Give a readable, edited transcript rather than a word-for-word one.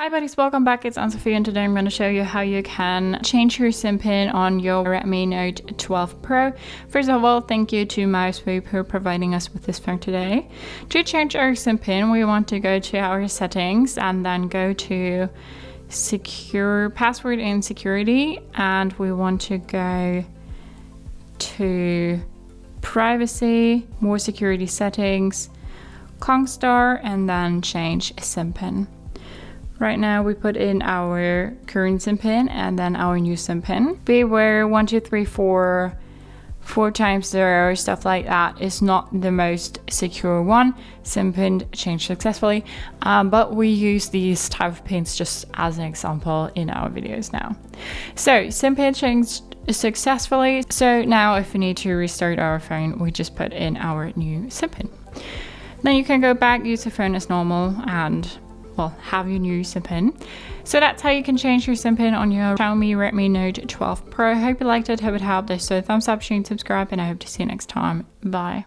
Hi buddies, welcome back. It's Sophie and today I'm going to show you how you can change your Simpin on your Redmi Note 12 Pro. First of all, thank you to Mouseswoop for providing us with this phone today. To change our Simpin, we want to go to our settings and then go to secure password and security, and we want to go to privacy, more security settings, Kongstar, and then change Simpin. Right now we put in our current Simpin and then our new Simpin. Beware 1, 2, 3, 4, 4 times 0, stuff like that is not the most secure one. Simpin changed successfully, but we use these type of pins just as an example in our videos now. So Simpin changed successfully. So now if we need to restart our phone, we just put in our new Simpin. Then you can go back, use the phone as normal, and have your new Simpin. So that's how you can change your Simpin on your Xiaomi Redmi Note 12 Pro. Hope you liked it, hope it helped. If so, thumbs up, share, and subscribe, and I hope to see you next time. Bye.